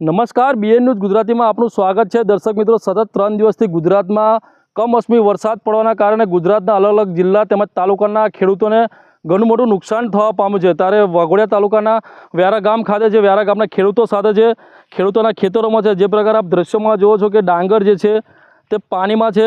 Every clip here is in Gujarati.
નમસ્કાર, બીએન ન્યૂઝ ગુજરાતીમાં આપનું સ્વાગત છે। દર્શક મિત્રો, સતત 3 દિવસથી ગુજરાતમાં કમોસમી વરસાદ પડવાના કારણે ગુજરાતના અલગ અલગ જિલ્લા તેમજ તાલુકાના ખેડૂતોને ઘણું મોટું નુકસાન થવા પામ્યું છે। ત્યારે વાઘોડિયા તાલુકાના વ્યારા ગામ ખાતે છે, વ્યારા ગામના ખેડૂતો સાથે છે, ખેડૂતોના ખેતરોમાં છે, જે પ્રકારે આપ દ્રશ્યોમાં જુઓ છો કે ડાંગર જે છે તે પાણીમાં છે।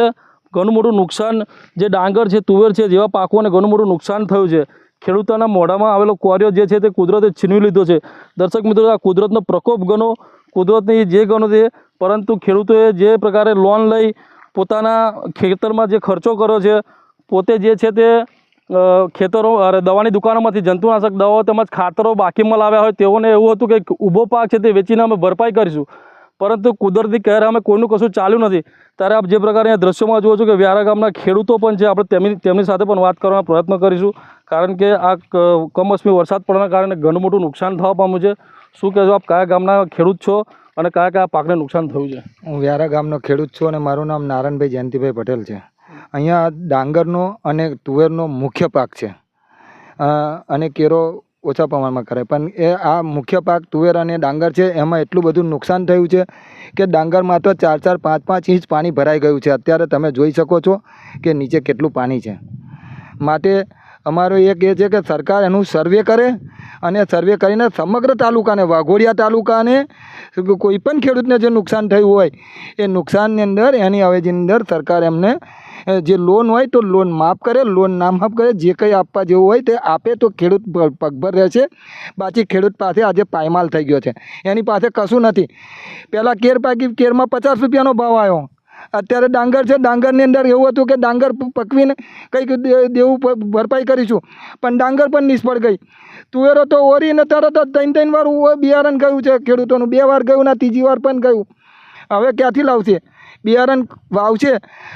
ઘણું મોટું નુકસાન જે ડાંગર છે, તુવેર છે જેવા પાકોને ઘણું મોટું નુકસાન થયું છે। ખેડૂતોના મોઢામાં આવેલો કોરિયો જે છે તે કુદરતે છીનવી લીધો છે। દર્શક મિત્રો, આ કુદરતનો પ્રકોપ ગણો, કુદરતની જે ગણો છે, પરંતુ ખેડૂતોએ જે પ્રકારે લોન લઈ પોતાના ખેતરમાં જે ખર્ચો કર્યો છે, પોતે જે છે તે ખેતરો દવાની દુકાનોમાંથી જંતુનાશક દવાઓ તેમજ ખાતરો બાકીમાં લાવ્યા હોય તેઓને એવું હતું કે ઊભો પાક છે તે વેચીને અમે ભરપાઈ કરીશું, પરંતુ કુદરતી કહેર અમે કોઈનું કશું ચાલ્યું નથી। ત્યારે આપ જે પ્રકારે અહીંયા દ્રશ્યોમાં જુઓ છો કે વ્યારા ગામના ખેડૂતો પણ છે, આપણે તેમની સાથે પણ વાત કરવાનો પ્રયત્ન કરીશું, કારણ કે આ કમોસમી વરસાદ પડવાના કારણે ઘણું મોટું નુકસાન થવા પામ્યું છે। શું કહેશો, આપ કયા ગામના ખેડૂત છો અને કયા કયા પાકને નુકસાન થયું છે? હું વ્યારા ગામનો ખેડૂત છું અને મારું નામ નારાયણભાઈ જયંતિભાઈ પટેલ છે। અહીંયા ડાંગરનો અને તુવેરનો મુખ્ય પાક છે અને કેરો ઓછા પ્રમાણમાં કરે, પણ એ આ મુખ્ય પાક તુવેર અને ડાંગર છે, એમાં એટલું બધું નુકસાન થયું છે કે ડાંગરમાં તો 4-4, 5-5 ઇંચ પાણી ભરાઈ ગયું છે। અત્યારે તમે જોઈ શકો છો કે નીચે કેટલું પાણી છે। માટે અમારો એક એ છે કે સરકાર એનું સર્વે કરે અને સર્વે કરીને સમગ્ર તાલુકાને, વાઘોડિયા તાલુકાને કોઈ પણ ખેડૂતને જે નુકસાન થયું હોય એ નુકસાનની અંદર એની અવેજીની અંદર સરકાર એમને જે લોન હોય તો લોન માફ કરે, લોન ના માફ કરે, જે કંઈ આપવા જેવું હોય તે આપે તો ખેડૂત પગભર રહેશે। બાકી ખેડૂત પાસે આજે પાયમાલ થઈ ગયો છે, એની પાસે કશું નથી। પહેલાં કેર પાકી, કેરમાં 50 રૂપિયાનો ભાવ આવ્યો, અત્યારે ડાંગર છે, ડાંગરની અંદર એવું હતું કે ડાંગર પકવીને કંઈક દેવું ભરપાઈ કરીશું, પણ ડાંગર પણ નિષ્ફળ ગઈ। તુવેરો તો ઓરીને તરત જ 3-3 વાર બિયારણ ગયું છે ખેડૂતોનું, 2 વાર ગયું ને 3જી વાર પણ ગયું। હવે ક્યાંથી લાવશે બિયારણ? વાવશે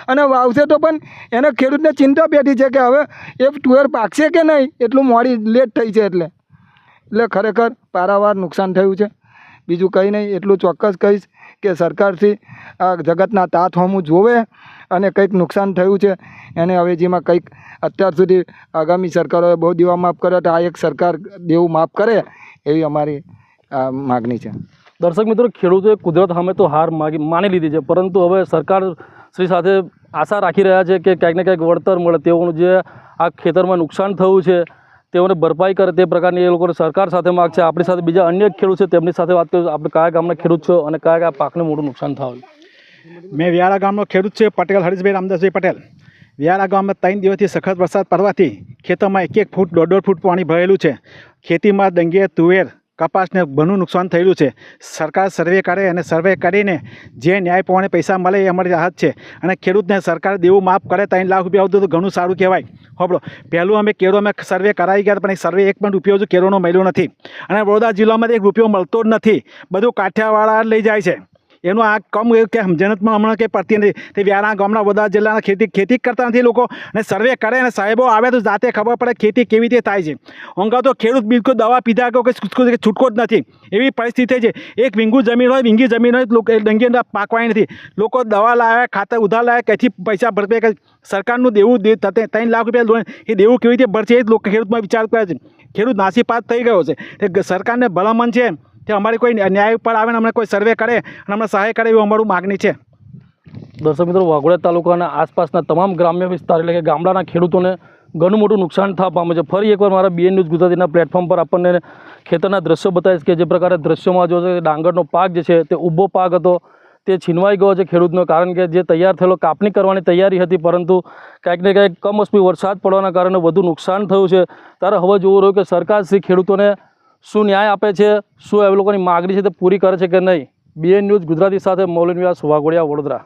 અને વાવશે તો પણ એને ખેડૂતને ચિંતા બેઠી છે કે હવે એ તુવેર પાકશે કે નહીં, એટલું મોડી લેટ થઈ છે। એટલે ખરેખર પારાવાર નુકસાન થયું છે। બીજું કંઈ નહીં, એટલું ચોક્કસ કહીશ કે સરકારથી આ જગતના તાત હોમું જોવે અને કંઈક નુકસાન થયું છે એને અવેજીમાં કંઈક અત્યાર સુધી આગામી સરકારોએ બહુ દેવા માફ કર્યા, તો આ એક સરકાર દેવું માફ કરે એવી અમારી માગણી છે। દર્શક મિત્રો, ખેડૂતોએ કુદરત સામે તો હાર માની લીધી છે, પરંતુ હવે સરકાર શ્રી સાથે આશા રાખી રહ્યા છે કે ક્યાંક ને ક્યાંક વળતર મળે, તેઓનું જે આ ખેતરમાં નુકસાન થયું છે તેઓને ભરપાઈ કરે, તે પ્રકારની એ લોકોને સરકાર સાથે માગ છે। આપણી સાથે બીજા અન્ય ખેડૂત છે, તેમની સાથે વાત કરીશું। આપણે કયા ગામના ખેડૂત છો અને કયા કયા પાકને મોટું નુકસાન થયું? મેં વ્યારા ગામનો ખેડૂત છે, પટેલ હરીશભાઈ રામદાસભાઈ પટેલ। વ્યારા ગામમાં 3 દિવસથી સખત વરસાદ પડવાથી ખેતરમાં 1-1 ફૂટ 1.5 ફૂટ પાણી ભરેલું છે। ખેતીમાં ડંગે, તુવેર, કપાસને ઘણું નુકસાન થયેલું છે। સરકાર સર્વે કરે અને સર્વે કરીને જે ન્યાય પ્રમાણે પૈસા મળે એ અમારી રાહત છે, અને ખેડૂતને સરકાર દેવું માફ કરે 3 લાખ રૂપિયા આવતું તો ઘણું સારું કહેવાય। હોબળો, પહેલું અમે કેરો સર્વે કરાવી ગયા, પણ એ સર્વે 1 પણ રૂપિયો જો કેરોનો મળ્યો નથી, અને વડોદરા જિલ્લામાં 1 રૂપિયો મળતો જ નથી, બધું કાઠિયાવાડ લઈ જાય છે। એનું આ કમ કે સમજણતમાં હમણાં કંઈ પડતી નથી। તે વ્યારા ગામના વડોદરા જિલ્લાના ખેતી કરતા નથી લોકો, અને સર્વે કરે અને સાહેબો આવે તો જાતે ખબર પડે ખેતી કેવી રીતે થાય છે। ઊંઘા તો ખેડૂત બિલકુલ દવા પીધા કે છૂટકો જ નથી, એવી પરિસ્થિતિ છે। 1 વીંગું જમીન હોય, વીંગી જમીન હોય, લોકો ડંગી પાકવાની નથી, લોકો દવા લાવ્યા, ખાતર ઉધાર લાવ્યા, ક્યાંથી પૈસા ભરપાઈ કરે? સરકારનું દેવું 3 લાખ રૂપિયા લોન, એ દેવું કેવી રીતે ભરશે એ જ લોકો ખેડૂતમાં વિચાર કરે છે। ખેડૂત નાસીપાસ થઈ ગયો છે। તે સરકારને ભલામણ છે કે અમારી કોઈ ન્યાય પર આવે ને અમને કોઈ સર્વે કરે અને અમને સહાય કરે એવું અમારું માગણી છે। દર્શક મિત્રો, વાઘોડિયા તાલુકાના આસપાસના તમામ ગ્રામ્ય વિસ્તાર એટલે કે ગામડાના ખેડૂતોને ઘણું મોટું નુકસાન થવા પામે છે। ફરી એકવાર મારા બીએન ન્યૂઝ ગુજરાતીના પ્લેટફોર્મ પર આપણને ખેતરના દ્રશ્યો બતાવીશ કે જે પ્રકારે દ્રશ્યોમાં જો છે ડાંગરનો પાક જે છે તે ઊભો પાક હતો, તે છીનવાઈ ગયો છે ખેડૂતનો, કારણ કે જે તૈયાર થયેલો કાપણી કરવાની તૈયારી હતી, પરંતુ ક્યાંક ને ક્યાંક કમોસમી વરસાદ પડવાના કારણે વધુ નુકસાન થયું છે। ત્યારે હવે જોવું રહ્યું કે સરકાર શ્રી ખેડૂતોને શું ન્યાય આપે છે, શું એ લોકોની માગણી છે તે પૂરી કરે છે કે નહીં। બીએન ન્યૂઝ ગુજરાતી સાથે મૌલિન વ્યાસ, વાઘોડિયા, વડોદરા।